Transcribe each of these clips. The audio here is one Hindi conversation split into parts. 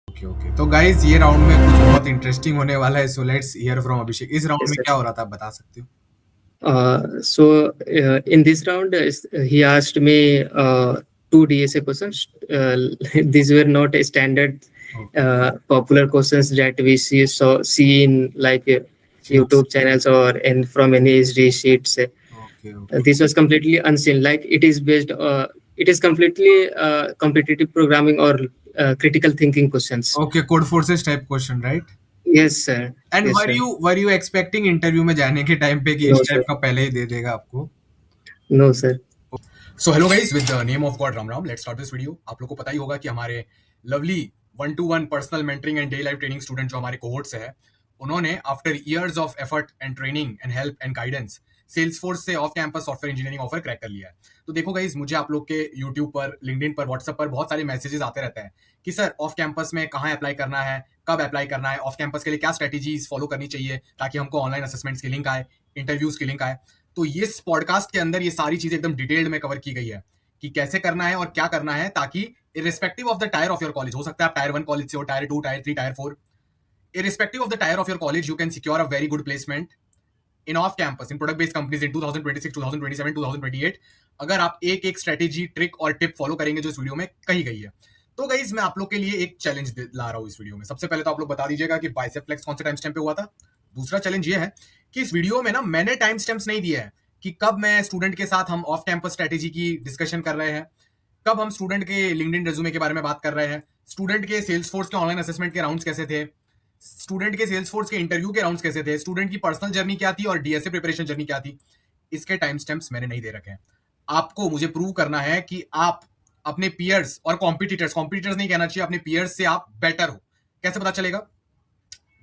ओके ओके तो गाइज ये राउंड में कुछ बहुत इंटरेस्टिंग होने वाला है, सो लेट्स हियर फ्रॉम अभिषेक। इस राउंड Yes, में sir. क्या हो रहा था, आप बता सकते हो? In this round, he asked me two DSA questions. These were not a standard okay popular questions that we see in like sheets. YouTube channels or in from any SD sheets. Okay okay This was completely unseen. Like it is completely competitive programming or critical thinking questions. Okay code forces type question, right? Yes, sir. And Yes, were sir. You were you expecting interview में जाने के टाइम पे कि No, इस टाइप sir. का पहले ही दे देगा आपको? No, sir. So hello guys, with the name of God Ram Ram, let's start this video. आप लोग को पता ही होगा कि हमारे lovely 1-to-1 personal mentoring and day life training student जो हमारे कोहोर्ट से है, उन्होंने after years of effort and training and help and guidance Salesforce से off campus software engineering offer crack कर लिया है। तो देखो गाइस, मुझे आप लोग के यूट्यूब पर, लिंक्डइन पर, व्हाट्सएप पर बहुत सारे मैसेजेस आते रहते हैं कि सर ऑफ कैंपस में कहाँ अप्लाई करना है, कब अप्लाई करना है, ऑफ कैंपस के लिए क्या स्ट्रेटेजीज फॉलो करनी चाहिए ताकि हमको ऑनलाइन असेसमेंट्स की लिंक आए, इंटरव्यूज की लिंक आए। तो ये इस पॉडकास्ट के अंदर ये सारी चीजें एकदम डिटेल्ड में कवर की गई है कि कैसे करना है और क्या करना है, ताकि irrespective of the tyre of your college, हो सकता है आप टायर 1 कॉलेज से हो, tyre 2, tyre 3, tyre 4, irrespective of the tier of your college, you can secure a very good placement in off campus in product based companies in 2026, 2027, 2028, अगर आप एक एक स्ट्रेटेजी, ट्रिक और टिप फॉलो करेंगे जो इस वीडियो में कही गई है। तो गाइस, मैं आप लोग के लिए एक चैलेंज ला रहा हूं इस वीडियो में। सबसे पहले तो आप लोग बता दीजिएगा कि बाइसेप फ्लेक्स कौन से टाइम स्टैम्प पे हुआ था। दूसरा चैलेंज ये है कि इस वीडियो में ना मैंने टाइम स्टैम्प्स नहीं दिए हैं कि कब मैं स्टूडेंट के साथ हम ऑफ कैंपस स्ट्रेटेजी की डिस्कशन कर रहे हैं, कब हम स्टूडेंट के लिंक्डइन रेज्यूमे के बारे में बात कर रहे हैं, स्टूडेंट के सेल्स फोर्स के ऑनलाइन असेसमेंट के राउंड्स कैसे थे, स्टूडेंट के सेल्स फोर्स के इंटरव्यू के राउंड्स कैसे थे, स्टूडेंट की पर्सनल जर्नी क्या थी और डीएसए प्रिपरेशन जर्नी क्या थी। इसके टाइम स्टैम्प्स मैंने नहीं दे रखे हैं। आपको मुझे प्रूव करना है कि आप अपने पियर्स और कॉम्पिटिटर्स, कॉम्पिटिटर्स नहीं कहना चाहिए, अपने पियर्स से आप बेटर हो। कैसे पता चलेगा?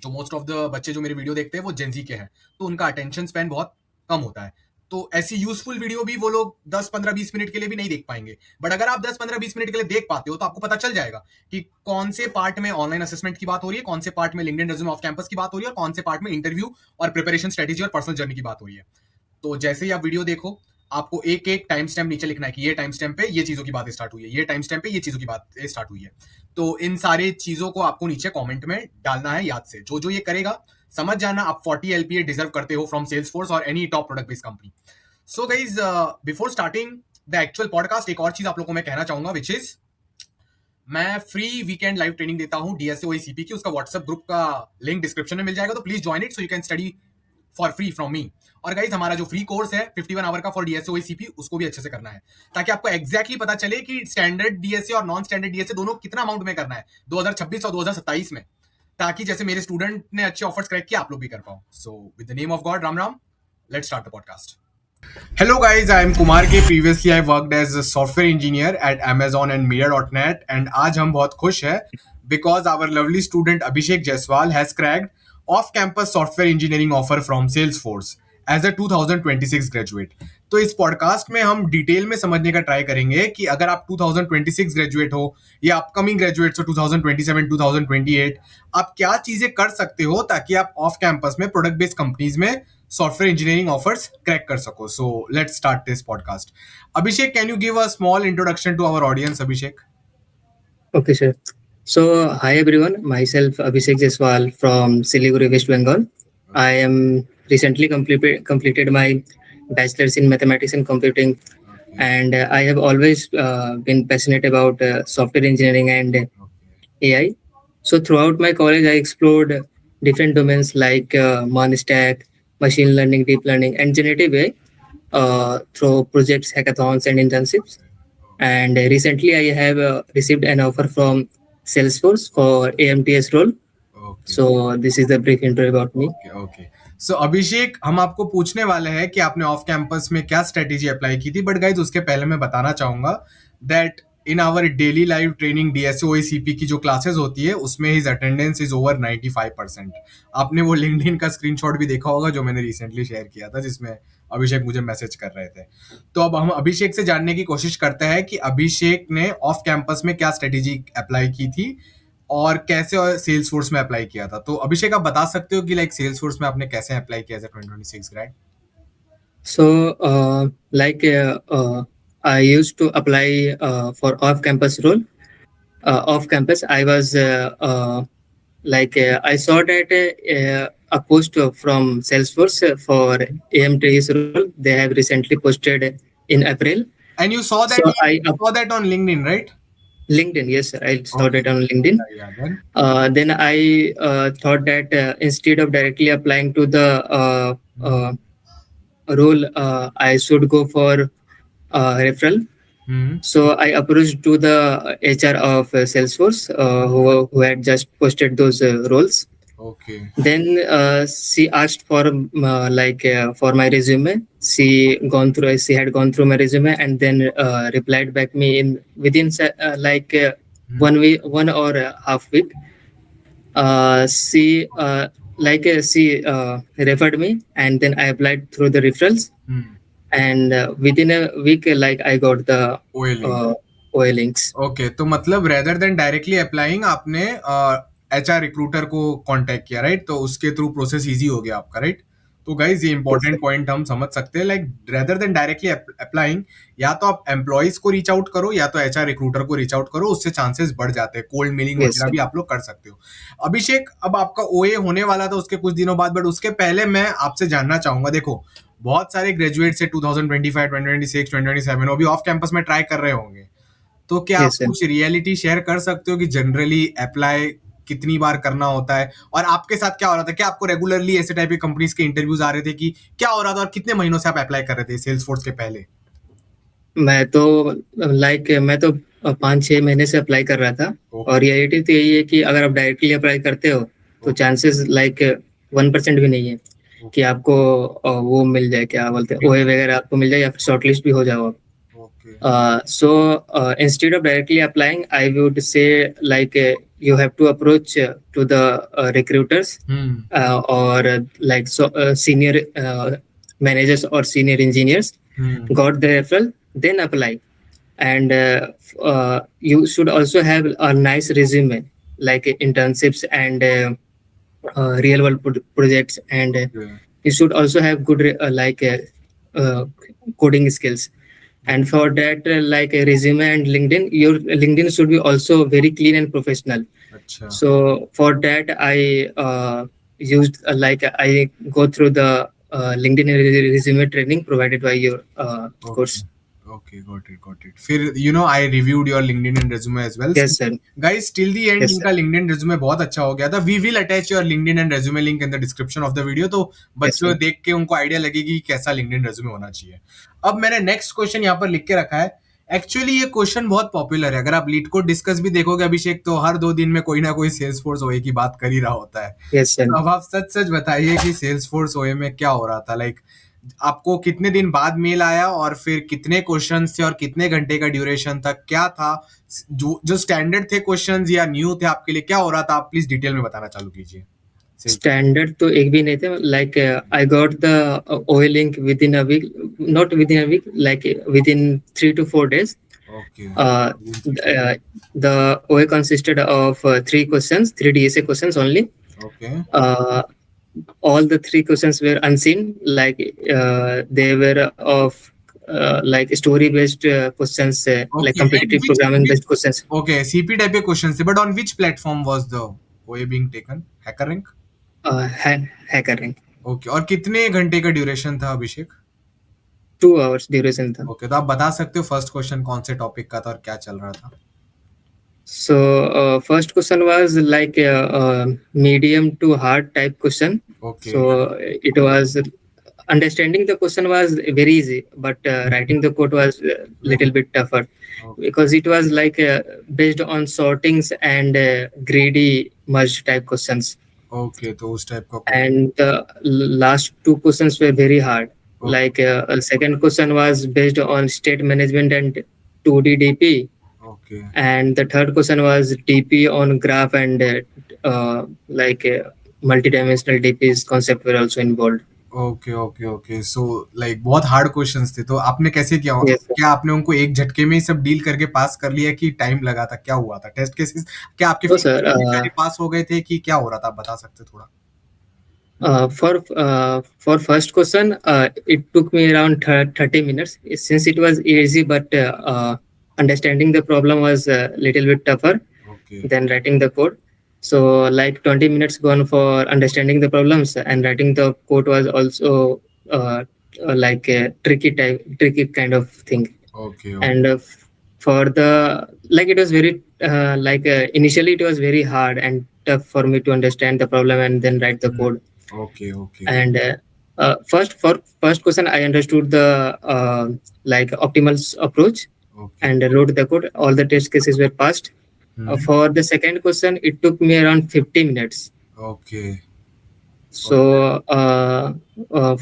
जो मोस्ट ऑफ द बच्चे जो मेरे वीडियो देखते हैं वो जेंजी के हैं, तो उनका अटेंशन स्पैन बहुत कम होता है। तो ऐसी यूजफुल वीडियो भी वो लोग 10, 15, 20 मिनट के लिए भी नहीं देख पाएंगे। बट अगर आप 10, 15, 20 मिनट के लिए देख पाते हो तो आपको पता चल जाएगा कि कौन से पार्ट में ऑनलाइन असेसमेंट की बात हो रही है, कौन से पार्ट में लिंक्डइन रेज्यूमे ऑफ कैंपस की बात हो रही है, और कौन से पार्ट में इंटरव्यू और प्रिपरेशन स्ट्रेटेजी और पर्सनल जर्नी की बात हो रही है। तो जैसे ही आप वीडियो देखो, आपको एक एक टाइम स्टैम्प नीचे लिखना है कि ये टाइम स्टैम्प पे ये चीजों की बात स्टार्ट हुई है, ये टाइम स्टैम्प पे ये चीजों की बात स्टार्ट हुई है। तो इन सारे चीजों को आपको नीचे कमेंट में डालना है याद से। जो जो ये करेगा, समझ जाना आप 40 एलपीए डिजर्व करते हो फ्रॉम सेल्सफोर्स और any top product based company. So guys, before starting the actual podcast, एक और चीज आप लोगों को मैं कहना चाहूंगा, विच इज मैं फ्री वीकेंड लाइव ट्रेनिंग देता हूं डीएसए ओईसीपी की। उसका व्हाट्सएप ग्रुप का लिंक डिस्क्रिप्शन में मिल जाएगा, तो please join it so you can study for free from me. और गाइज, हमारा जो फ्री कोर्स है 51 आवर का फॉर डीएसए ओईसीपी, उसको भी अच्छे से करना है ताकि आपको एग्जैक्टली पता चले कि स्टैंडर्ड डीएसए और नॉन स्टैंडर्ड डीएसए दोनों कितना अमाउंट में करना है 2026 और 2027 में, ताकि जैसे मेरे स्टूडेंट ने अच्छे ऑफर्स क्रैक किया, आप लोग भी कर पाओ। So with the name of God Ram Ram, let's start the podcast. Hello guys, I am Kumar K. Previously I worked as a software engineer at Amazon and Media.net, and आज हम बहुत खुश हैं because our lovely student Abhishek Jaiswal has cracked off-campus software engineering offer from Salesforce as a 2026 graduate. तो इस पॉडकास्ट में हम डिटेल में समझने का ट्राई करेंगे कि अगर आप 2026 ग्रेजुएट हो या अपकमिंग ग्रेजुएट्स हो 2027, 2028, आप क्या चीजें कर सकते हो ताकि आप ऑफ कैंपस में प्रोडक्ट बेस्ड कंपनीज में सॉफ्टवेयर इंजीनियरिंग ऑफर्स क्रैक कर सको। So let's start this podcast. Abhishek, can you give a small introduction to our audience? Abhishek. Okay, sir. So, hi everyone. Myself Abhishek Jaiswal from Siliguri, West Bengal. I am recently completed my bachelor's in mathematics and computing, and I have always been passionate about software engineering and AI. So, throughout my college, I explored different domains like Monstack, machine learning, deep learning, and generative AI through projects, hackathons, and internships. And recently, I have received an offer from Salesforce for AMTS role. Okay So this is the brief intro about me. Okay okay. So Abhishek, हम आपको पूछने वाले हैं कि आपने ऑफ कैंपस में क्या स्ट्रेटेजी अप्लाई की थी, बट गाइज उसके पहले मैं बताना चाहूंगा that in our daily live training DSO OECP की जो क्लासेस होती है उसमें हिज अटेंडेंस इज ओवर 95%। आपने वो लिंक्डइन का स्क्रीनशॉट भी देखा होगा जो मैंने रिसेंटली शेयर किया था, जिसमें अभिषेक मुझे मैसेज कर रहे थे। तो अब हम अभिषेक से जानने की कोशिश करते हैं कि अभिषेक ने ऑफ कैंपस में क्या स्ट्रेटेजी अप्लाई की थी और कैसे सेल्स फोर्स में अप्लाई किया था। तो अभिषेक, आप बता सकते हो कि लाइक सेल्स फोर्स में आपने कैसे अप्लाई किया as a 2026 grade? So I used to apply for off-campus role off campus, I was I saw that a post from Salesforce for AMT's role. They have recently posted in April. And you saw So that I saw that on LinkedIn, right? LinkedIn, yes, sir. I saw Okay. that on LinkedIn. Yeah. Then. Then I thought that instead of directly applying to the role, I should go for referral. Hmm. So I approached to the HR of Salesforce, who had just posted those roles. Okay. Then she asked for for my resume. She had gone through my resume and then replied back me in within Hmm. 1 week, 1 or a half week. She referred me, and then I applied through the referrals, Hmm. and within a week, I got the OA link. uh, OA links. Okay, तो मतलब रेदर देन डायरेक्टली अप्लाइंग आपने एचआर रिक्रूटर को कांटेक्ट किया, राइट? तो उसके थ्रू प्रोसेस इजी हो गया आपका, राइट? तो गाइज ये Yes, sir. इंपॉर्टेंट पॉइंट हम समझ सकते हैं, like rather than directly applying, या तो आप एम्प्लॉयज को रीच आउट करो या तो एचआर रिक्रूटर को रीच आउट करो, उससे चांसेस बढ़ जाते हैं। कोल्ड मेलिंग Yes, वगैरह sir. भी आप लोग कर सकते हो। अभिषेक, अब आपका ओए होने वाला था उसके कुछ दिनों बाद, बट उसके पहले मैं आपसे जानना चाहूंगा, देखो बहुत सारे ग्रेजुएट से 2025, 2026, 2027 वो भी ऑफ कैंपस में ट्राई कर रहे होंगे, तो क्या आप Yes, sir. कुछ रियलिटी शेयर कर सकते हो कि जनरली अप्लाई कितनी बार करना होता है, और आपके साथ क्या हो रहा था? क्या आपको रेगुलरली ऐसे टाइप की कंपनीज के इंटरव्यूज आ रहे थे, कि क्या हो रहा था, और कितने महीनों से आप अप्लाई कर रहे थे सेल्स फोर्स के पहले? मैं तो 5-6 महीने से अप्लाई कर रहा था, और रियलिटी तो यही है कि अगर आप डायरेक्टली अप्लाई करते हो तो चांसेस 1% भी नहीं है कि आपको वो मिल जाए, क्या बोलते हैं, ओए वगैरह आपको मिल जाए या फिर शॉर्टलिस्ट भी हो जाओ आप। So instead of directly applying, I would say you have to approach to the recruiters or senior managers or senior engineers, got the referral, then apply. And you should also have a nice resume, like internships and real world projects, and you should also have good coding skills. And for that, like a resume and LinkedIn, your LinkedIn should be also very clean and professional. अच्छा, So for that, I used I go through the LinkedIn resume training provided by your course. Okay, got it. फिर I reviewed your LinkedIn and resume as well. Yes, sir. Guys, till the end Yes, sir. इनका LinkedIn resume बहुत अच्छा हो गया था. We will attach your LinkedIn and resume link in the description of the video, तो बच्चों sir. देख के उनको आइडिया लगेगी कि कैसा LinkedIn resume होना चाहिए. अब मैंने नेक्स्ट क्वेश्चन यहाँ पर लिख के रखा है. एक्चुअली ये क्वेश्चन बहुत पॉपुलर है. अगर आप लीड कोड डिस्कस भी देखोगे अभिषेक, तो हर 2 दिन में कोई ना कोई सेल्स फोर्स ओए की बात कर ही रहा होता है. Yes, sir. तो अब आप सच सच बताइए कि सेल्स फोर्स ओए में क्या हो रहा था, लाइक आपको कितने दिन बाद मेल आया, और फिर कितने क्वेश्चंस थे, और कितने घंटे का ड्यूरेशन था, क्या था, जो स्टैंडर्ड थे क्वेश्चंस या न्यू थे आपके लिए, क्या हो रहा था? आप प्लीज डिटेल में बताना चालू कीजिए. Standard तो एक भी नहीं थे. I got the OA link within a week, not within a week, within 3 to 4 days. Okay. The OA consisted of 3 questions, 3 DSA questions only. Okay. All the 3 questions were unseen, they were of story based questions, like competitive programming based questions. Okay, CP type of questions, but on which platform was the OA being taken? HackerRank? HackerRank. Okay, और कितने घंटे का ड्यूरेशन था अभिषेक? 2 hours ड्यूरेशन था. Okay, तो आप बता सकते हो फर्स्ट क्वेश्चन कौन से टॉपिक का था और क्या चल रहा था? So first question was like a medium to hard type question. Okay. So it was understanding the question was very easy, but writing the code was a little bit tougher, because it was based on sortings and greedy merge type questions. Okay, तो उस टाइप का. And the last 2 questions were very hard. Second question was based on state management and 2D DP. Okay. And the third question was DP on graph, and multidimensional DP's concept were also involved. Okay. So like बहुत हार्ड क्वेश्चंस थे, तो आपने कैसे किया? Yes, sir. क्या आपने उनको एक झटके में ही सब डील करके पास कर लिया, कि टाइम लगा था? क्या हुआ था? टेस्ट केसेस क्या आपके No, sir. सारे पास हो गए थे, कि क्या हो रहा था? आप बता सकते थोड़ा? For first question, it took me around 30 minutes, since it was easy, but understanding the problem was a little bit tougher. Okay. then writing the code. So like 20 minutes gone for understanding the problems, and writing the code was also like a tricky kind of thing. Okay. And for the like it was very initially it was very hard and tough for me to understand the problem and then write the code. Okay. Okay. And first question I understood the like optimal approach Okay. and wrote the code. All the test cases were passed. For the second question it took me around 50 minutes. Okay. So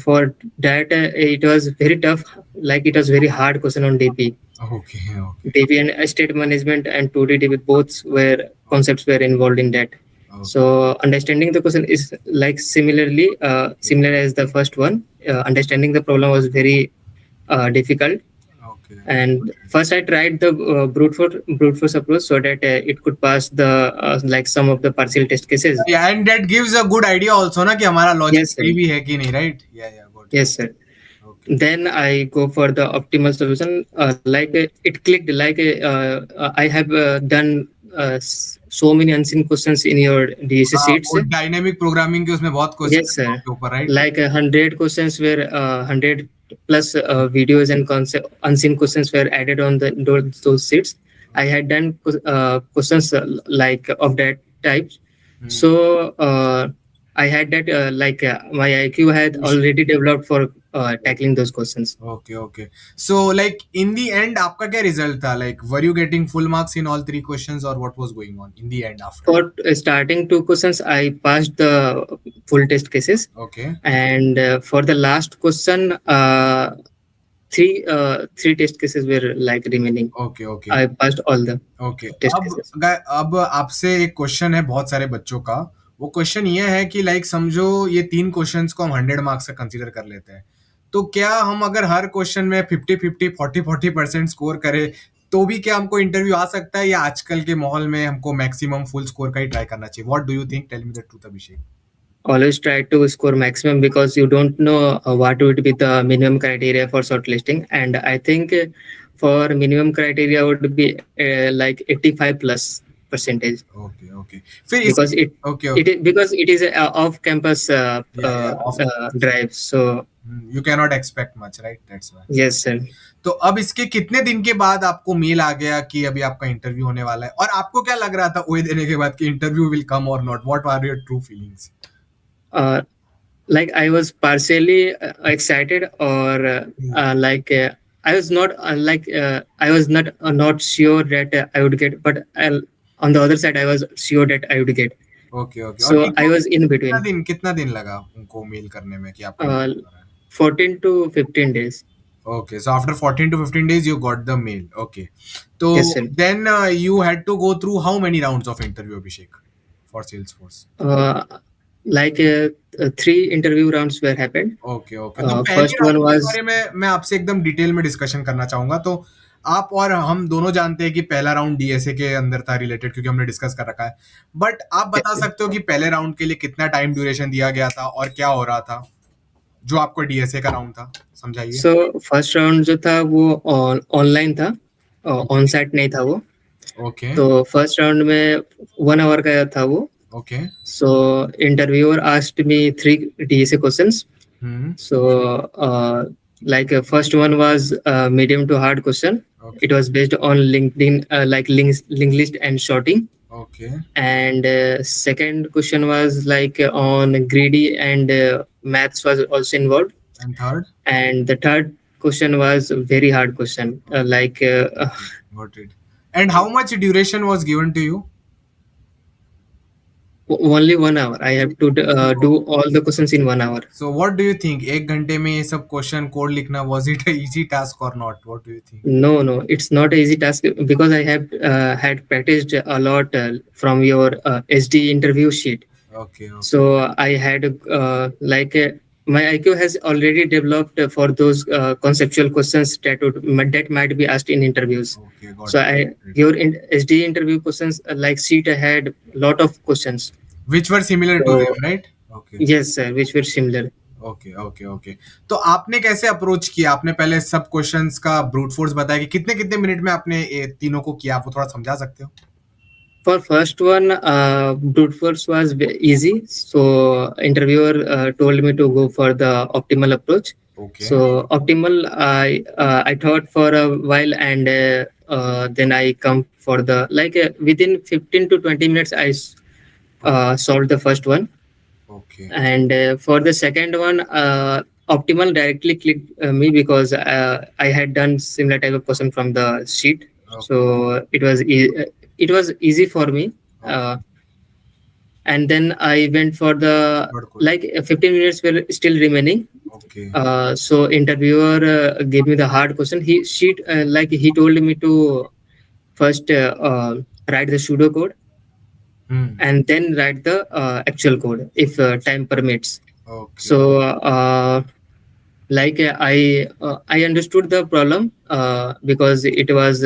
for that it was very tough, like it was very hard question on DP. Okay. Okay. DP and state management and 2D DP both were concepts were involved in that. Okay. So understanding the question is like similar as the first one. Understanding the problem was very difficult. Okay. And first I tried the brute force approach so that it could pass the like some of the partial test cases. Yeah, and that gives a good idea also ना कि हमारा logic Yes, sir. सही भी है कि नहीं, right? Yeah. Got it. Yes, sir. Okay. Then I go for the optimal solution. It clicked. I have done so many unseen questions in your DSC sheets. वो dynamic programming के उसमें बहुत questions Yes, sir. हैं उसके ऊपर, right? Like 100 questions were 100 plus videos and concept unseen questions were added on those sheets. I had done questions like of that type. So I had that my IQ had already developed for tackling those questions. Okay. So like in the end आपका क्या result था? Like were you getting full marks in all 3 questions or what was going on in the end after? For starting 2 questions, I passed the full test cases. Okay. And for the last question, three test cases were like remaining. Okay. I passed all the Okay. test cases. अब आपसे एक क्वेश्चन है बहुत सारे बच्चों का. वो क्वेश्चन ये है कि लाइक समझो ये 3 क्वेश्चंस को हम 100 मार्क्स से कंसीडर कर लेते हैं. तो क्या हम अगर हर क्वेश्चन में 50-50, 40% स्कोर करें तो भी क्या हमको इंटरव्यू आ सकता है या आजकल के माहौल में हमको मैक्सिमम फुल स्कोर का ही ट्राई करना चाहिए? What do you think? Tell me the truth, Abhishek. Always try to score maximum because you don't know what would be the minimum criteria for shortlisting. And I think for minimum criteria would be like 85 plus percentage. Okay. फिर Because because it is a off campus drive. So you cannot expect much, right? That's why. yes, sir. तो अब इसके कितने दिन के बाद आपको मेल आ गया कि अभी आपका इंटरव्यू होने वाला है और आपको क्या लग रहा था ओए देने के बाद कि इंटरव्यू विल कम और not? What are your true feelings? Like I was partially excited or I was not sure that I would get, but on the other side I was sure that I would get. Okay. So I was in between. कितना दिन लगा उनको मेल करने में कि आपको 14 to 15 days. Okay, so after 14 to 15 days you got the mail. Okay. So Yes, sir. then you had to go through how many rounds of interview, Abhishek, for Salesforce? 3 interview rounds were happened. Okay. तो First पहले one round के was बारे में मैं आपसे एकदम डिटेल में डिस्कशन करना चाहूंगा. तो आप और हम दोनों जानते हैं कि पहला राउंड डीएसए के अंदर था रिलेटेड क्योंकि हमने डिस्कस कर रखा है. बट आप बता सकते हो कि पहले राउंड के लिए कितना टाइम ड्यूरेशन दिया गया था और क्या हो रहा था जो आपको डीएसए का राउंड था? समझाइए. So first round जो था वो ऑनलाइन था, ऑन साइट नहीं था वो. Okay. तो फर्स्ट राउंड में 1 hour का था वो. Okay. So interviewer asked me 3 DSA questions. So first one was medium to hard question. Okay. It was based on LinkedIn linked list and sorting. Okay. And second question was like on greedy and maths was also involved. And third? And the third question was very hard question. Got it. And how much duration was given to you? Only 1 hour. I have to do all the questions in 1 hour. So what do you think? एक घंटे में ये सब क्वेश्चन कोड लिखना, was it an easy task or not? What do you think? No, it's not an easy task because I have had practiced a lot from your SD interview sheet. Okay. So I had my IQ has already developed for those conceptual questions that might be asked in interviews. Okay, got So it. your SD interview questions like sheet had lot of questions. Which were similar to So- them, right? Okay. Yes, sir, which were similar. Okay. तो आपने कैसे अप्रोच किया? आपने पहले सब क्वेश्चंस का ब्रूट फोर्स बताया कि कितने मिनट में आपने ये तीनों को किया? आप वो थोड़ा समझा सकते हो? For first one, brute force was easy. So interviewer told me to go for the optimal approach. Okay. So optimal, I thought for a while, and then I come for the within 15 to 20 minutes, solved the first one. Okay. And for the second one, optimal directly clicked me because I had done similar type of question from the sheet. Okay. So it was easy for me. Uh, and then I went for the Third question. 15 minutes were still remaining. Okay. So interviewer gave me the hard question. He told me to first write the pseudo code and then write the actual code if time permits. Okay. So I understood the problem because it was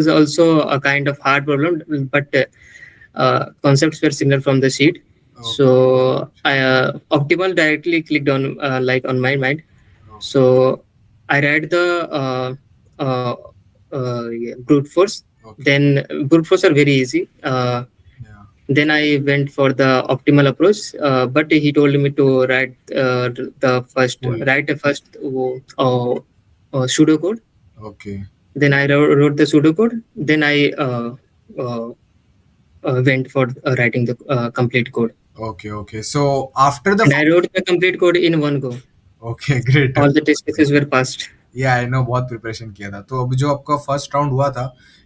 also a kind of hard problem, but concepts were similar from the sheet. Okay. So I optimal directly clicked on on my mind. So I read the brute force. Okay. Then brute force are very easy. Yeah. Then I went for the optimal approach, but he told me to write the first pseudocode. Okay. Then I wrote the pseudocode. Then I went for writing the complete code. Okay. Okay. So after the And I wrote the complete code in one go. okay, great. All the test cases were passed. या आई नो बहुत प्रिपरेशन किया था. तो अब जो आपका फर्स्ट राउंड हुआ था,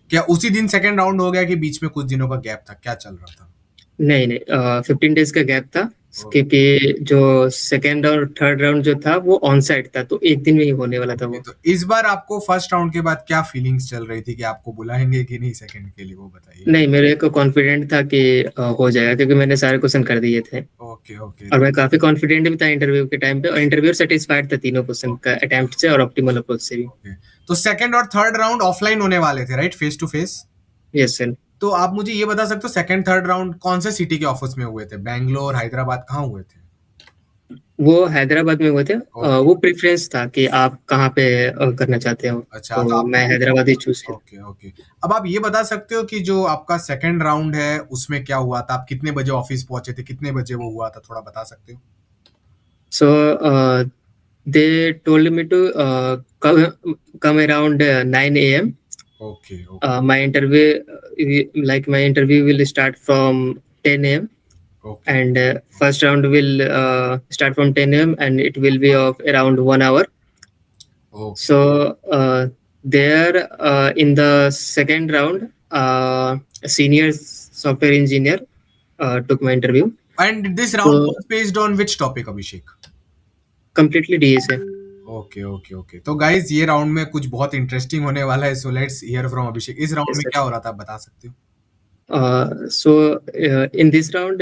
क्या उसी दिन सेकंड राउंड हो गया कि बीच में कुछ दिनों का गैप था? क्या चल रहा था? नहीं नहीं 15 डेज का गैप था क्योंकि जो सेकेंड और थर्ड राउंड जो था वो ऑन साइट था, तो एक दिन में ही होने वाला था वो. तो इस बार आपको फर्स्ट राउंड के बाद क्या फीलिंग्स चल रही थी कि आपको बुलाएंगे कि नहीं सेकंड के लिए, वो बताइए. नहीं, मेरे को कॉन्फिडेंट था कि हो जाएगा क्योंकि मैंने सारे क्वेश्चन कर दिए थे. ओके. ओके. और मैं काफी कॉन्फिडेंट भी था इंटरव्यू के टाइम पे, और इंटरव्यू सेटिस्फाइड था तीनों क्वेश्चन का अटेम्प्ट से और ऑप्टिमल अप्रोच से भी. तो सेकंड और थर्ड राउंड ऑफलाइन होने वाले थे, right? Face to face. Yes sir. तो आप मुझे ये बता सकते हो सेकंड थर्ड राउंड कौन से सिटी के ऑफिस में हुए थे? बैंगलोर, हैदराबाद, कहाँ हुए थे? वो हैदराबाद में हुए थे. वो प्रेफरेंस था कि आप कहाँ पे करना चाहते हो. अच्छा, तो मैं हैदराबाद ही चूज किया. ओके. ओके. अब आप ये बता सकते हो कि जो आपका सेकंड राउंड है उसमें क्या हुआ था? आप कितने बजे ऑफिस पहुंचे थे? कितने बजे वो हुआ था? थोड़ा बता सकते हो? So they told me to come around 9 a.m. Okay. My interview will start from 10 a.m. Okay. and first round will start from 10 a.m. and it will be of around 1 hour. Okay. So there in the second round, a senior software engineer took my interview. And this round was based on which topic, Abhishek? Completely DSA. Okay. Okay. Okay. तो गाइस ये राउंड में कुछ बहुत इंटरेस्टिंग होने वाला है, सो लेट्स हियर फ्रॉम अभिषेक. इस राउंड में क्या हो रहा था, आप बता सकते हो? So in this round,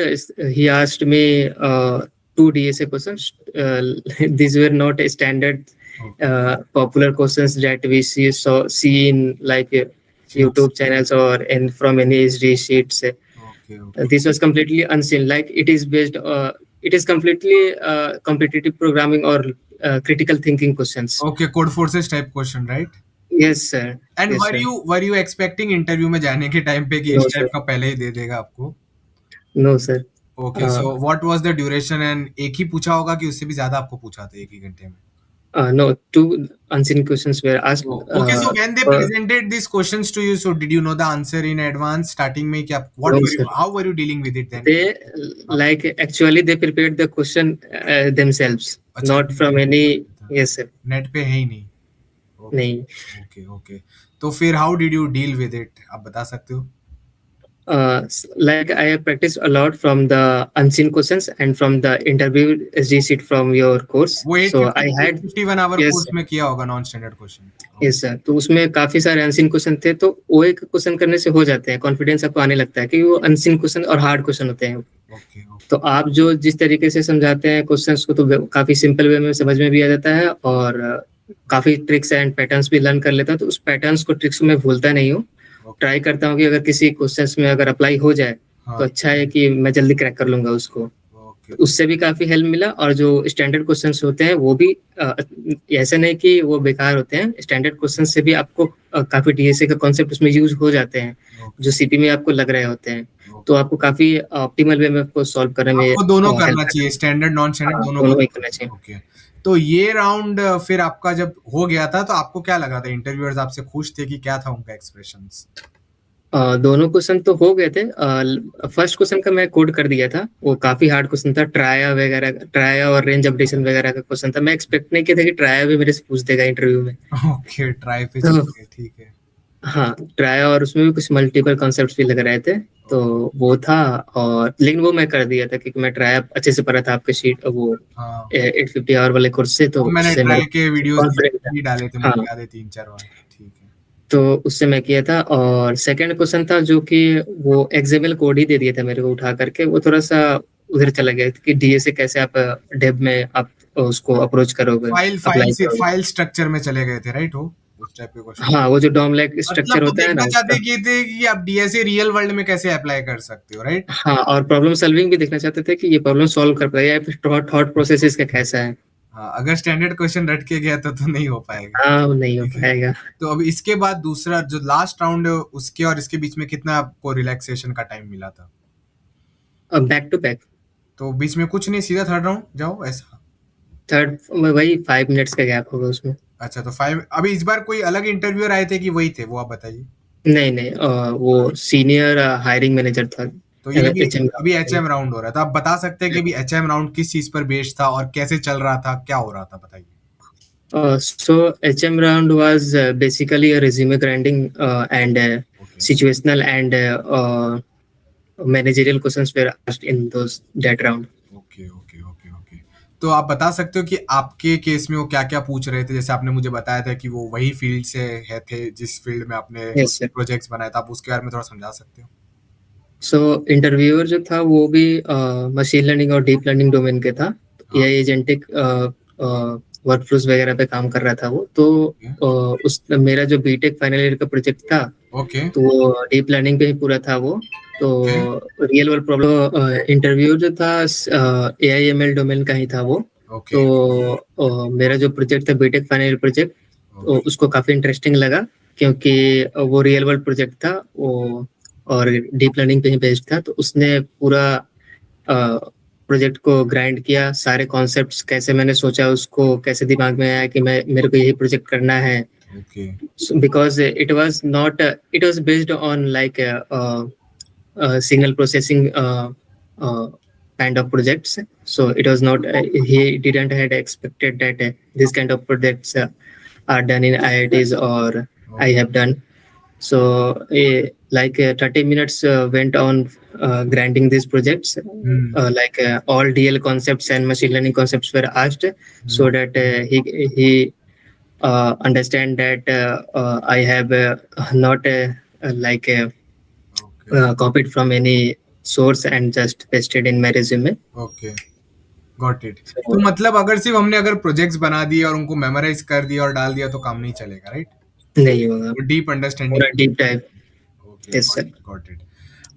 he asked me two DSA questions. These were not standard popular questions that we see in YouTube channels or from any SD sheets. Okay. Okay. This was completely unseen. Like it is completely competitive programming or critical thinking questions. Okay, code forces type question, right? Yes sir. And Yes, were you expecting interview में जाने के टाइम पे कि No, इस टाइप sir. का पहले ही दे देगा आपको? No sir. Okay, so what was the duration? And एक ही पूछा होगा कि उससे भी ज्यादा आपको पूछा था एक ही घंटे में? No, two unseen questions were asked. Okay, so when they presented these questions to you, so did you know the answer in advance? Starting में क्या? No, sir. How were you dealing with it then? They actually they prepared the question themselves, अच्छा, not from any. Yes sir. Net पे है ही नहीं. नहीं. Okay. Okay. तो फिर how did you deal with it? आप बता सकते हो? Like I have practiced a lot from the unseen questions and from the interview SD sheet from your course. वो So I had 51 hour Yes, course sir. में किया होगा non standard question. yes sir. तो उसमें काफी सारे अनसीन क्वेश्चन थे, तो वो एक क्वेश्चन करने से हो जाते हैं, कॉन्फिडेंस आपको आने लगता है कि वो अनसीन क्वेश्चन और हार्ड क्वेश्चन होते हैं. Okay. तो आप जो जिस तरीके से समझाते हैं क्वेश्चंस को, तो काफी सिंपल वे में समझ में भी आ जाता है और काफी ट्रिक्स एंड पैटर्न्स भी लर्न कर लेता हूँ. तो उस पैटर्न्स को ट्रिक्स को मैं भूलता नहीं हूँ. ट्राई करता हूँ कि अगर किसी क्वेश्चंस में अगर अप्लाई हो जाए तो अच्छा है कि मैं जल्दी क्रैक कर लूंगा उसको. उससे भी काफी हेल्प मिला. और जो स्टैंडर्ड क्वेश्चंस होते हैं वो भी ऐसा नहीं कि वो बेकार होते हैं. स्टैंडर्ड क्वेश्चन से भी आपको काफी डीएसए का कॉन्सेप्ट उसमें यूज हो जाते हैं. जो सीपी में आपको लग रहे होते हैं, तो आपको काफ़ी ऑप्टिमल वे में आपको सॉल्व करने में आपको दोनों हेल्प करना करता चाहिए, स्टैंडर्ड नॉन है। स्टैंडर्ड हाँ, दोनों को दोनों ही करना करना चाहिए। चाहिए। ओके, तो ये राउंड फिर आपका जब हो गया था तो आपको क्या लगा था? इंटरव्यूअर्स आपसे खुश थे कि क्या था उनका एक्सप्रेशंस? दोनों क्वेश्चन तो हो गए थे। फर्स्ट क्वेश्चन का मैं कोड कर दिया था, वो काफ़ी हार्ड क्वेश्चन था, ट्राया वगैरह, ट्राया और रेंज अपडेशन वगैरह का क्वेश्चन था। मैं एक्सपेक्ट नहीं किया था कि ट्राया भी मेरे से पूछ देगा इंटरव्यू में। ओके, ट्राई पे तो चले गए, ठीक है। हाँ, ट्राया और उसमें भी कुछ मल्टीपल कॉन्सेप्ट्स भी लग रहे थे, तो वो था। और लेकिन वो मैं कर दिया था क्योंकि मैं ट्राया अच्छे से पढ़ा था आपके शीट वो हाँ, 850 आवर वाले कोर्स से, तो वो मैंने उससे मेरे ट्राई को के वीडियोस कॉन्फिडेंट था। भी डाले थे, मुझे हाँ, याद है 3-4 बार। ठीक है। तो उससे मैं किया था। और सेकंड क्वेश्चन था जो कि वो एक्सएमएल कोड ही दे दिया था मेरे को उठा करके, वो थोड़ा-सा उधर चला गया कि डीए से कैसे आप डेव में आप उसको अप्रोच करोगे, अप्लाई करोगे। फाइल स्ट्रक्चर में चले गए थे, राइट वो? उस टाइप के क्वेश्चन। हाँ, वो जो डॉम लाइक मतलब स्ट्रक्चर वो होता है ना देखना चाहते उसका। कि थे कि आप डीएसए रियल वर्ल्ड में कैसे अप्लाई कर सकते हो, राइट? हाँ, और प्रॉब्लम सॉल्विंग भी देखना चाहते थे कि ये प्रॉब्लम सॉल्व कर पाएगा या फिर थॉट प्रोसेस इसका कैसा है। हाँ, अगर स्टैंडर्ड क्वेश्चन रट के गया तो नहीं हो पाएगा। हाँ, वो नहीं हो ठीक है। पाएगा। तो अब इसके बाद दूसरा जो लास्ट राउंड है उसके और इसके बीच में कितना आपको रिलैक्सेशन का टाइम मिला था? Back to back. तो बीच में कुछ नहीं, सीधा थर्ड राउंड जाओ ऐसा? थर्ड वही 5 मिनट्स का गैप होगा उसमें। अच्छा, तो 5 अभी इस बार कोई अलग इंटरव्यूअर आए थे कि वही थे? वो आप बताइए। नहीं, नहीं, वो सीनियर हायरिंग मैनेजर था। तो ये अभी एचएम। अभी एचएम राउंड हो रहा था। आप बता सकते हैं कि अभी एचएम राउंड किस चीज पर बेस्ड था और कैसे चल रहा था, क्या हो रहा था, बताइए। So HM round was basically a resume grinding and okay, situational and managerial questions were asked in that round. Okay, okay, okay, okay. तो आप बता सकते हो कि आपके केस में वो क्या-क्या पूछ रहे थे? जैसे आपने मुझे बताया था कि वो वही फील्ड से है थे जिस फील्ड में आपने Yes, sir. प्रोजेक्ट्स बनाए थे। आप उसके बारे में थोड़ा समझा सकते हो? So interviewer जो था वो भी मशीन लर्निंग और डीप लर्निंग डोमेन के था। हाँ, एआई एजेंटिक वर्कफ्लोज वगैरह पे काम कर रहा था वो। तो ओके, उस मेरा जो बीटेक फाइनल ईयर का प्रोजेक्ट था, ओके, तो वो डीप लर्निंग पे ही पूरा था वो। तो okay, real world problem interview जो था एआईएमएल डोमेन का ही था वो। ओके, तो मेरा जो प्रोजेक्ट था बीटेक फाइनल ईयर प्रोजेक्ट, तो ओके, उसको काफ़ी इंटरेस्टिंग लगा क्योंकि वो रियल वर्ल्ड प्रोजेक्ट था वो, और डीप लर्निंग पे ही बेस्ड था। तो उसने पूरा प्रोजेक्ट को ग्राइंड किया, सारे कॉन्सेप्ट्स कैसे मैंने सोचा उसको कैसे दिमाग में आया कि मैं मेरे को यही प्रोजेक्ट करना है। Okay, So, because it was not it was based on like signal processing uh, kind of projects, so it was not he didn't had expected that this kind of projects are done in IITs or I okay. have done. So like 30 minutes went on grinding these projects, hmm, like all DL concepts and machine learning concepts were asked, hmm, so that he understand that I have not like okay, copied from any source and just pasted in my resume. Okay, got it. तो So मतलब अगर सिर्फ़ हमने अगर प्रोजेक्ट्स बना दिए और उनको मेमोराइज़ कर दिया और डाल दिया तो काम नहीं चलेगा, राइट? नहीं होगा, वो डीप अंडरस्टैंडिंग। पूरा deep dive. Okay, yes got sir. It, got it.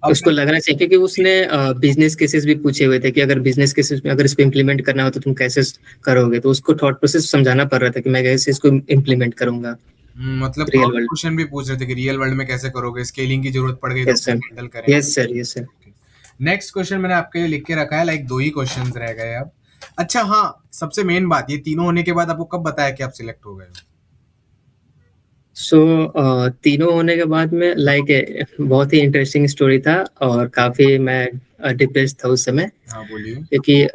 अब उसको लगना चाहिए क्योंकि उसने बिजनेस केसेस भी पूछे हुए थे कि अगर बिजनेस केसेस में अगर इसको इम्प्लीमेंट करना हो तो तुम कैसे करोगे, तो उसको थॉट प्रोसेस समझाना पड़ रहा था कि मैं कैसे इसको इम्प्लीमेंट करूंगा मतलब रियल प्रॉम्प्ट वर्ल्ड। क्वेश्चन भी पूछ रहे थे कि रियल वर्ल्ड में कैसे करोगे? स्केलिंग की ज़रूरत पड़ गई तो यस सर। कैसे हैंडल करेंगे? Yes sir. Yes sir. Okay. Next question मैंने आपके लिए लिख के रखा है, लाइक 2 ही क्वेश्चंस रह गए अब। अच्छा हाँ, सबसे मेन बात ये तीनों होने के बाद आपको कब बताया कि आप सिलेक्ट हो गए हो? सो तीनों होने के बाद में लाइक बहुत ही इंटरेस्टिंग स्टोरी था और काफ़ी मैं डिप्रेस्ड था उस समय, हाँ, बोलिए। क्योंकि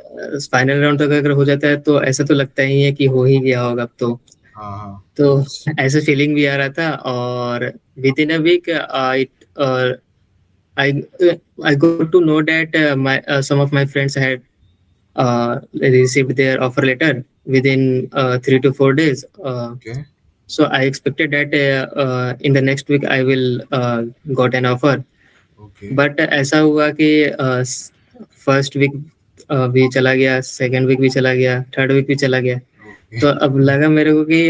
फाइनल राउंड तक अगर हो जाता है तो ऐसा तो लगता ही है कि हो ही गया होगा अब तो। हाँ, हाँ। तो ऐसा फीलिंग भी आ रहा था। और within a week I I got to know that my some of my friends had received their offer letter within 3 to 4 days. Okay, So I expected that in the next week I will got an offer. Okay, but ऐसा हुआ कि फर्स्ट वीक भी चला गया, सेकंड वीक भी चला गया, थर्ड वीक भी चला गया। ओके, तो अब लगा मेरे को कि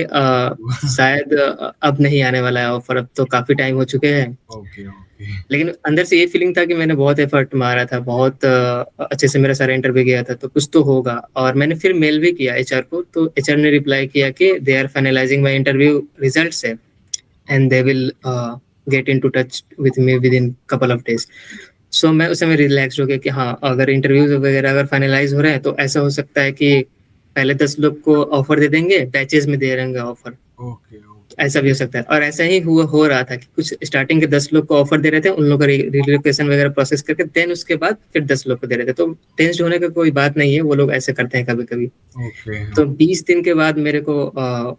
शायद अब नहीं आने वाला है ऑफर, अब तो काफ़ी टाइम हो चुके हैं। ओके, ओके, लेकिन अंदर से ये फीलिंग था कि मैंने बहुत एफर्ट मारा था, बहुत अच्छे से मेरा सारा इंटरव्यू गया था, तो कुछ तो होगा। और मैंने फिर मेल भी किया एचआर को, तो एचआर ने रिप्लाई किया कि they are finalising my interview results है and they will get into touch with me within couple of days. So मैं उस समय रिलैक्स हो गया कि हाँ, अगर इंटरव्यूज वगैरह अगर फाइनलाइज हो रहे हैं तो ऐसा हो सकता है कि पहले 10 लोग को ऑफर दे देंगे, बैचेस में दे रहेंगे ऑफर, ओके ऐसा भी हो सकता है। और ऐसा ही हुआ हो रहा था कि कुछ स्टार्टिंग के 10 लोग को ऑफर दे रहे थे, उन लोगों का रिलोकेशन वगैरह प्रोसेस करके देन उसके बाद फिर 10 लोग को दे रहे थे। तो टेंस्ड होने का कोई बात नहीं है, वो लोग ऐसे करते हैं कभी कभी। ओके तो 20 दिन के बाद मेरे को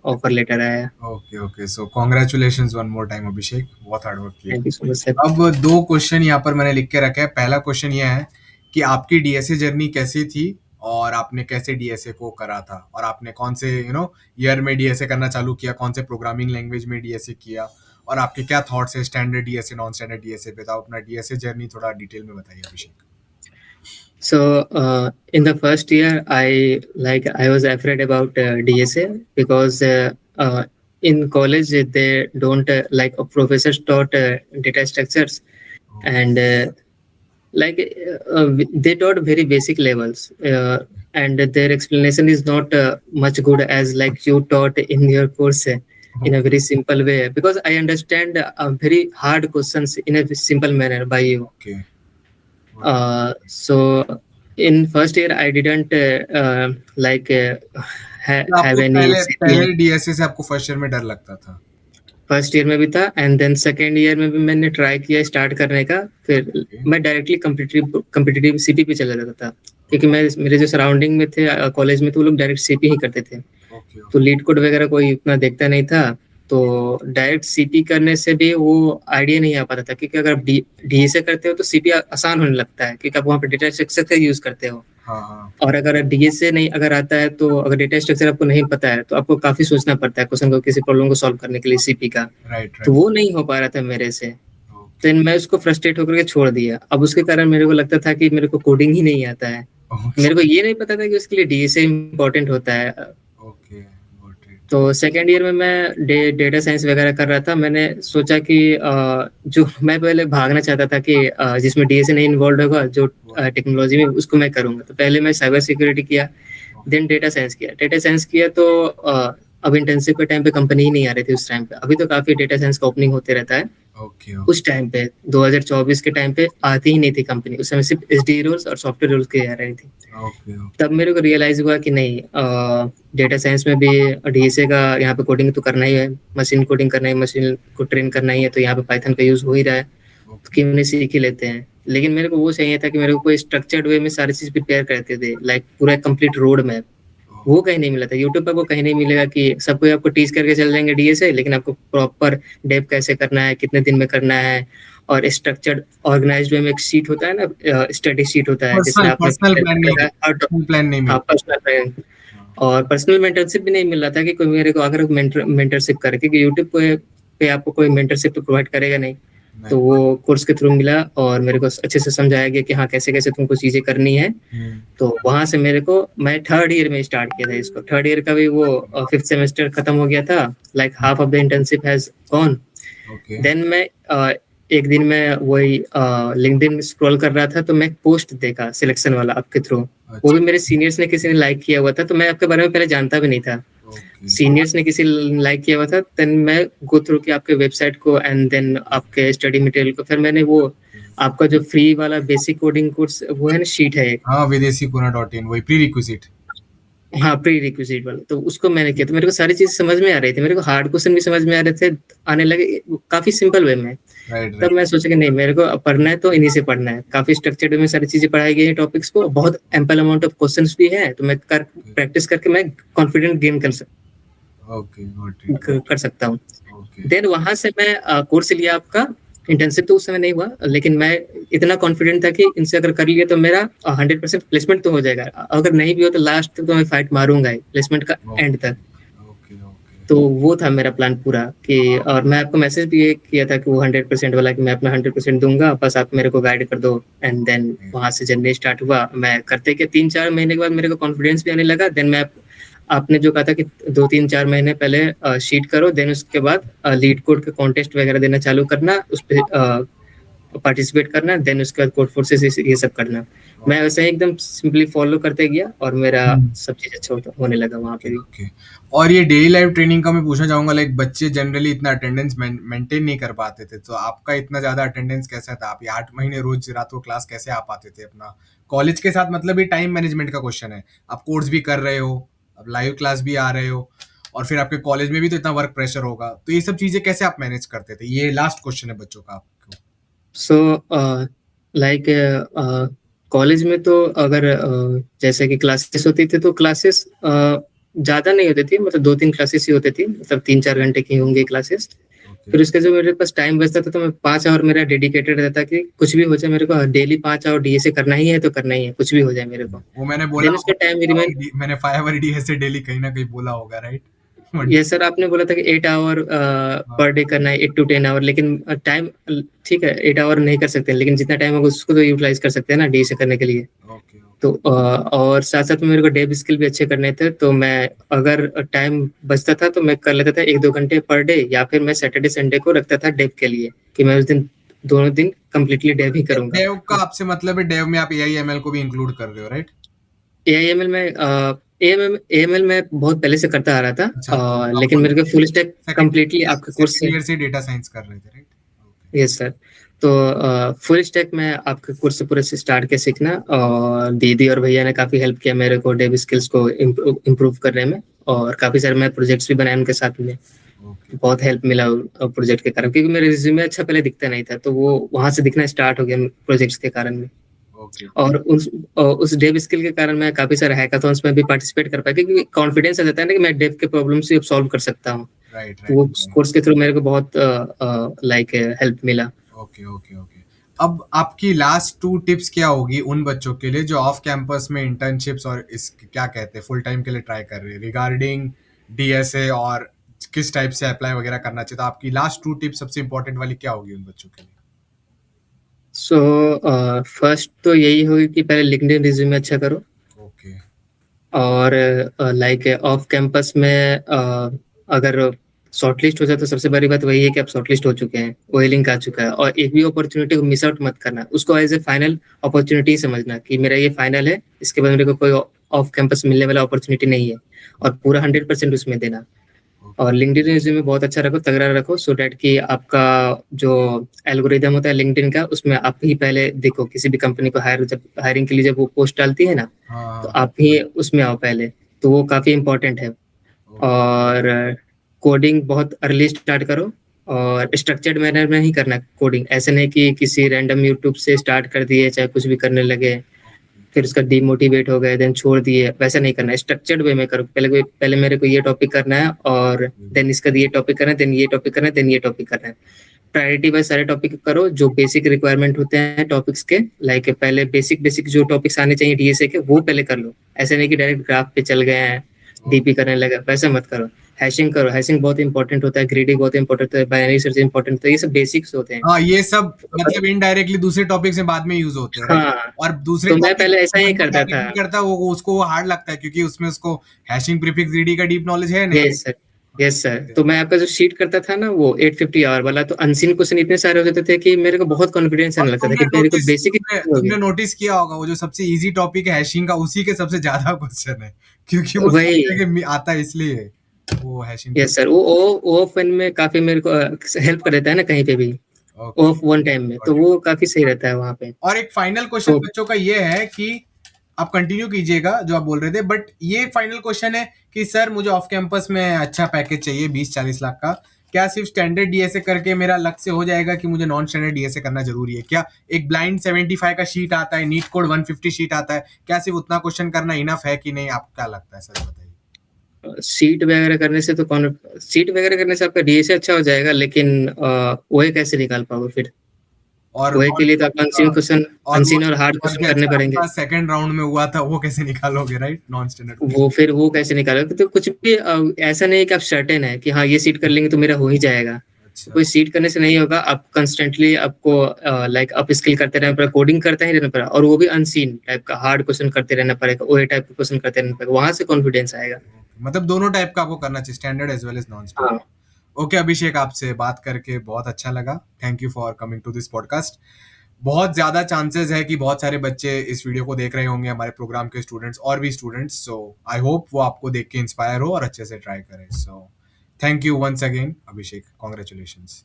ऑफर लेटर आया। Okay okay so congratulations one more time Abhishek, बहुत हार्ड वर्क किया। Thank you so much sir. अब 2 क्वेश्चन यहाँ पर मैंने लिख के रखा है। पहला क्वेश्चन ये है कि आपकी डीएसए जर्नी कैसी थी और आपने कैसे डीएसए को करा था, और आपने कौन से ईयर में डीएसए करना चालू किया, कौन से प्रोग्रामिंग लैंग्वेज में डीएसए किया, और आपके क्या थॉट्स है standard DSA non standard DSA पे। तो आप अपना डीएसए जर्नी थोड़ा डिटेल में बताइए अभिषेक। So in the first year, I was afraid about DSA because in college they don't like professors taught data structures, and they taught very basic levels, and their explanation is not much good as like you taught in your course in a very simple way, because I understand very hard questions in a simple manner by you. Okay. So in first year I didn't have any पहले डीएसए से आपको फर्स्ट ईयर में डर लगता था? फर्स्ट ईयर में भी था, एंड देन सेकेंड ईयर में भी मैंने ट्राई किया स्टार्ट करने का। फिर मैं डायरेक्टली कम्पिटिटिव सीपी पे चला जाता था, क्योंकि मैं मेरे जो सराउंडिंग में थे कॉलेज में, तो वो लोग डायरेक्ट सीपी ही करते थे। तो लीड कोड वगैरह कोई उतना देखता नहीं था, तो डायरेक्ट सीपी करने से भी वो आइडिया नहीं आ पाता था, क्योंकि अगर आप डीएसए करते हो तो सीपी आसान होने लगता है, क्योंकि आप वहाँ पे डेटा स्ट्रक्चर का यूज करते हो। और अगर डीएसए नहीं अगर आता है, तो अगर डेटा स्ट्रक्चर आपको नहीं पता है, तो आपको काफी सोचना पड़ता है क्वेश्चन को, किसी प्रॉब्लम को सॉल्व करने के लिए सीपी का। तो वो नहीं हो पा रहा था मेरे से, तो मैं उसको फ्रस्ट्रेट होकर के छोड़ दिया। अब उसके कारण मेरे को लगता था कि मेरे को कोडिंग ही नहीं आता है। मेरे को ये नहीं पता था कि उसके लिए डीएसए इम्पोर्टेंट होता है। तो सेकेंड ईयर में मैं डेटा साइंस वगैरह कर रहा था। मैंने सोचा कि जो मैं पहले भागना चाहता था कि जिसमें डीएसए नहीं इन्वॉल्व होगा, जो टेक्नोलॉजी में, उसको मैं करूंगा। तो पहले मैं साइबर सिक्योरिटी किया, देन डेटा साइंस किया। डेटा साइंस किया तो अब इंटर्नशिप के टाइम पे कंपनी ही नहीं आ रही थी उस टाइम पे। अभी तो काफी डेटा साइंस का ओपनिंग होते रहता है। उस टाइम पे 2024 के टाइम पे आती ही नहीं थी कंपनी। उस समय सिर्फ एसडी रोल्स और सॉफ्टवेयर रोल्स की आ रही थी। तब मेरे को रियलाइज हुआ कि नहीं, डेटा साइंस में भी डीएसए का यहाँ पे कोडिंग तो करना ही है, मशीन कोडिंग करना है, मशीन को ट्रेन करना ही है, तो यहाँ पे पाइथन का यूज हो ही रहा है, तो क्यों नहीं सीख ही लेते हैं। लेकिन मेरे को वो चाहिए था कि मेरे को कोई स्ट्रक्चर्ड वे में सारी चीज प्रिपेयर करते थे, लाइक पूरा कंप्लीट रोड मैप। वो कहीं नहीं मिला था यूट्यूब पर। वो कहीं नहीं मिलेगा कि सब कोई आपको टीच करके चल जाएंगे डीएसए, लेकिन आपको प्रॉपर डेप कैसे करना है, कितने दिन में करना है, और स्ट्रक्चर्ड ऑर्गेनाइज्ड वे में एक शीट होता है ना, स्टडी शीट होता है, जिसमें आप पर्सनल प्लान नहीं, और पर्सनल मेंटरशिप भी नहीं मिल रहा था कि कोई मेरे को अगर मेंटरशिप करे, क्योंकि यूट्यूब पे आपको कोई मेंटरशिप तो प्रोवाइड करेगा नहीं। तो वो कोर्स के थ्रू मिला और मेरे को अच्छे से समझाया गया कि हाँ कैसे कैसे तुमको चीजें करनी है। तो वहां से मेरे को, मैं थर्ड ईयर में स्टार्ट किया था इसको। थर्ड ईयर का भी वो 5th सेमेस्टर खत्म हो गया था, like half of the internship has gone. देन मैं एक दिन में वही लिंक्डइन में स्क्रॉल कर रहा था, तो मैं पोस्ट देखा सिलेक्शन वाला आपके थ्रू। वो भी मेरे सीनियर्स ने किसी ने लाइक किया हुआ था, तो मैं आपके बारे में पहले जानता भी नहीं था। सीनियर्स ने किसी लाइक किया हुआ था, देन मैं गो थ्रू किया आपके वेबसाइट को, एंड देन आपके स्टडी मटेरियल को। फिर मैंने वो आपका जो फ्री वाला बेसिक कोडिंग कोर्स वो है ना, शीट है एक, विदेशीकोना.in, वही प्री रिक्विजिट। हाँ प्री रिक्विजिट वाला, तो उसको मैंने किया। तो मेरे को सारी चीज समझ में आ रही थी, मेरे को हार्ड क्वेश्चन भी समझ में आ रहे थे, आने लगे काफी सिंपल वे में। तब मैं सोचा कि नहीं, मेरे को पढ़ना है तो इन्हीं से पढ़ना है। काफी स्ट्रक्चर्ड में सारी चीजें पढ़ाई गई है टॉपिक्स को, बहुत एम्पल अमाउंट ऑफ क्वेश्चंस भी है, तो मैं प्रैक्टिस करके मैं कॉन्फिडेंट गेन कर सकता हूँ। देन वहां से मैं कोर्स लिया आपका। इंटर्नशिप तो उस समय नहीं हुआ, लेकिन मैं इतना कॉन्फिडेंट था कि इनसे अगर कर लिया तो मेरा 100% प्लेसमेंट तो हो जाएगा। अगर नहीं भी हो तो लास्ट तक तो मैं फाइट मारूंगा ही, प्लेसमेंट का एंड तक। तो वो था मेरा प्लान पूरा कि, और मैं आपको मैसेज भी किया था कि वो 100% वाला, कि मैं अपना 100% दूंगा, बस आप मेरे को गाइड कर दो। एंड देन वहां से जर्नी स्टार्ट हुआ। मैं करते के 3-4 महीने के बाद मेरे को कॉन्फिडेंस भी आने लगा। देन मैं, आपने जो कहा था कि 2-3-4 महीने पहले शीट करो, देन उसके बाद लीड कोड के कॉन्टेस्ट वगैरह देना चालू करना, उस पर पार्टिसिपेट करना, देन उसके बाद कोड फोर्सेस ये सब करना। मैं वैसे ही एकदम सिंपली फॉलो करते गया और मेरा सब चीज अच्छा होने लगा वहाँ पे भी। ओके। और ये डेली लाइफ ट्रेनिंग का मैं पूछना चाहूंगा, लाइक बच्चे जनरली इतना अटेंडेंस मेंटेन नहीं कर पाते थे, तो आपका इतना ज्यादा अटेंडेंस कैसा था? आप ये 8 महीने रोज रात को क्लास कैसे आ पाते थे अपना कॉलेज के साथ? मतलब ये टाइम मैनेजमेंट का क्वेश्चन है। आप कोर्स भी कर रहे हो, अब लाइव क्लास भी आ रहे हो, और फिर आपके कॉलेज में भी तो इतना वर्क प्रेशर होगा, तो ये सब चीजें कैसे आप मैनेज करते थे? ये लास्ट क्वेश्चन है बच्चों का आपको। सो लाइक कॉलेज में तो अगर जैसे कि क्लासेस होती थी तो क्लासेस ज़्यादा नहीं होती थी, मतलब 2-3 क्लासेस ही होती थी, मतलब 3-4 घंटे की होंगी क्लासेस। फिर उसके जो मेरे पास टाइम बचता था तो मैं 5 आवर मेरा डेडिकेटेड रहता कि कुछ भी हो जाए मेरे को डेली 5 आवर डीएसए करना ही है तो करना ही है, कुछ भी हो जाए मेरे को। वो मैंने बोला, देन उसके टाइम रिमेन मैंने 5 आवर डीएसए डेली कहीं ना कहीं बोला होगा, राइट? ये सर आपने बोला था कि 8 आवर पर डे करना है, 8 to 10 आवर, लेकिन टाइम ठीक है 8 आवर नहीं कर सकते, लेकिन जितना टाइम होगा उसको तो यूटिलाइज कर सकते हैं ना डीएसए करने के लिए। ओके। तो और साथ साथ में मेरे को डेव स्किल भी अच्छे करने थे, तो मैं अगर टाइम बचता था तो मैं कर लेता था 1-2 घंटे पर डे, या फिर मैं सैटरडे संडे को रखता था डेव के लिए कि मैं उस दिन दोनों दिन कम्प्लीटली डेव ही करूंगा। डेव का आपसे मतलब है डेव में आप एआईएमएल को भी इंक्लूड कर रहे हो, राइट? एआईएमएल में एएमएल मैं बहुत पहले से करता आ रहा था, अच्छा, आप लेकिन मेरे को फुल स्टैक कम्प्लीटली आपके कोर्स से। ईयर से डेटा साइंस कर रहे थे, राइट? Yes sir. तो फुल स्टैक मैं आपके कोर्स से पूरे से स्टार्ट के सीखना, और दीदी और भैया ने काफ़ी हेल्प किया मेरे को डेव स्किल्स को इम्प्रूव करने में, और काफ़ी सारे मैं प्रोजेक्ट्स भी बनाए उनके साथ में। बहुत हेल्प मिला प्रोजेक्ट के कारण, क्योंकि मेरे रिज्यूमे अच्छा पहले दिखता नहीं था, तो वो वहाँ से दिखना स्टार्ट हो गया प्रोजेक्ट्स के कारण में। और उस डेव स्किल के कारण मैं काफ़ी सारे हैकाथॉन्स में भी पार्टिसिपेट कर पाया, क्योंकि कॉन्फिडेंस आ जाता है ना कि मैं डेव के प्रॉब्लम से सॉल्व कर सकता हूँ। वो कोर्स के थ्रू मेरे को बहुत लाइक हेल्प मिला। Okay okay okay. अब आपकी लास्ट 2 टिप्स क्या होगी उन बच्चों के लिए जो ऑफ कैंपस में इंटर्नशिप्स और इस क्या कहते हैं फुल टाइम के लिए ट्राई कर रहे हैं रिगार्डिंग डीएसए, और किस टाइप से अप्लाई वगैरह करना चाहिए? तो आपकी लास्ट 2 टिप्स सबसे इंपॉर्टेंट वाली क्या होगी उन बच्चों के लिए? सो फर्स्ट तो यही होगी कि पहले लिंक्डइन रिज्यूमे अच्छा करो। ओके। और लाइक ऑफ कैंपस में अगर शॉर्टलिस्ट हो जाए तो सबसे बड़ी बात वही है कि आप शॉर्टलिस्ट हो चुके हैं, वही लिंक आ चुका है, और एक भी अपॉर्चुनिटी को मिस आउट मत करना, उसको एज ए फाइनल अपॉर्चुनिटी समझना कि मेरा ये फाइनल है, इसके बाद मेरे को कोई ऑफ कैंपस मिलने वाला अपॉर्चुनिटी नहीं है, और पूरा 100% उसमें देना। और लिंक्डइन रिज्यूमे बहुत अच्छा रखो, तगड़ा रखो, सो डैट कि आपका जो एल्गोरिदम होता है लिंक्डइन का, उसमें आप ही पहले देखो, किसी भी कंपनी को जब हायरिंग के लिए जब वो पोस्ट डालती है ना, तो आप ही उसमें आओ पहले, तो वो काफ़ी इम्पोर्टेंट है। और कोडिंग बहुत अर्ली स्टार्ट करो, और स्ट्रक्चर्ड मैनर में ही करना कोडिंग, ऐसे नहीं कि किसी रैंडम यूट्यूब से स्टार्ट कर दिए चाहे कुछ भी करने लगे फिर उसका डिमोटिवेट हो गए देन छोड़ दिए, वैसा नहीं करना, स्ट्रक्चर्ड वे में करो। पहले मेरे को ये टॉपिक करना है, और देन इसका ये टॉपिक करना है, देन ये टॉपिक करना है, देन ये टॉपिक करना है। प्रायोरिटी वाइज सारे टॉपिक करो जो बेसिक रिक्वायरमेंट होते हैं टॉपिक्स के, लाइक पहले बेसिक जो टॉपिक्स आने चाहिए डीएसए के वो पहले कर लो। ऐसे नहीं कि डायरेक्ट ग्राफ पे चल गए हैं, डीपी करने लगे, वैसे मत करो। हैशिंग करो, हैशिंग बहुत इंपॉर्टेंट होता है, ग्रीडी बहुत इंपॉर्टेंट होता है, बाइनरी सर्च इंपॉर्टेंट होता है, ये सब बेसिक्स होते हैं। हाँ, ये सब मतलब इनडायरेक्टली दूसरे टॉपिक से बाद में यूज होते हैं, right? हाँ, और दूसरे तो मैं टॉपिक पहले ऐसा ही करता था। नहीं करता वो, उसको वो हार्ड लगता है क्योंकि उसमें उसको हैशिंग प्रीफिक्स रीडी का डीप नॉलेज है नहीं। Yes sir, yes sir. तो मैं आपका जो शीट करता था ना वो 850 आवर वाला, तो अनसीन क्वेश्चन इतने सारे हो जाते थे कि मेरे को बहुत कॉन्फिडेंस आने लगता था कि मेरे को बेसिक तुमने नोटिस किया होगा वो जो सबसे इजी टॉपिक है हैशिंग का, उसी के सबसे ज्यादा क्वेश्चन है, क्योंकि वो वही आता है इसलिए वो हैशिंग। यस सर, वो ऑफ वन में काफी मेरे को हेल्प कर देता है ना कहीं पे भी, ऑफ वन टाइम में, तो वो काफी सही रहता है वहाँ पे। और एक फाइनल क्वेश्चन बच्चों का ये है कि आप कंटिन्यू कीजिएगा जो आप बोल रहे थे, बट ये फाइनल क्वेश्चन है कि सर मुझे ऑफ कैंपस में अच्छा पैकेज चाहिए 20-40 लाख का, क्या सिर्फ स्टैंडर्ड डीएसए करके मेरा लक्ष्य हो जाएगा कि मुझे नॉन स्टैंडर्ड डीएसए करना जरूरी है? क्या एक ब्लाइंड 75 का शीट आता है, नीट कोड 150 शीट आता है, क्या सिर्फ उतना क्वेश्चन करना इनफ है कि नहीं? आपको क्या लगता है सर, बताइए। सीट वगैरह करने से तो सीट वगैरह करने से आपका डीएसए अच्छा हो जाएगा, लेकिन ओए कैसे निकाल पाओगे फिर? और ओए के लिए तो आपको अनसीन और हार्ड क्वेश्चन करने पड़ेंगे। सेकंड राउंड में हुआ था वो कैसे निकालोगे, राइट? नॉन स्टैंडर्ड वो कैसे निकालोगे? तो कुछ भी ऐसा नहीं है कि आप सर्टेन है कि हाँ ये सीट कर लेंगे तो मेरा हो ही जाएगा। अच्छा। कोई सीट करने से नहीं होगा, आप कंस्टेंटली आपको लाइक अप स्किल करते रहना पड़ेगा, कोडिंग करते ही रहना पड़ेगा, और वो भी अनसीन टाइप का हार्ड क्वेश्चन करते रहना पड़ेगा, ओए टाइप का क्वेश्चन करते रहना पड़ेगा, वहां से कॉन्फिडेंस आएगा। मतलब दोनों टाइप का आपको करना चाहिए, standard as well as non standard. Okay Abhishek, आपसे बात करके बहुत अच्छा लगा। Thank you for coming to this podcast. बहुत ज्यादा चांसेस है कि बहुत सारे बच्चे इस वीडियो को देख रहे होंगे, हमारे प्रोग्राम के स्टूडेंट्स और भी स्टूडेंट्स। सो आई होप वो आपको देख के इंस्पायर हो और अच्छे से ट्राई करें। So thank you once again Abhishek, congratulations.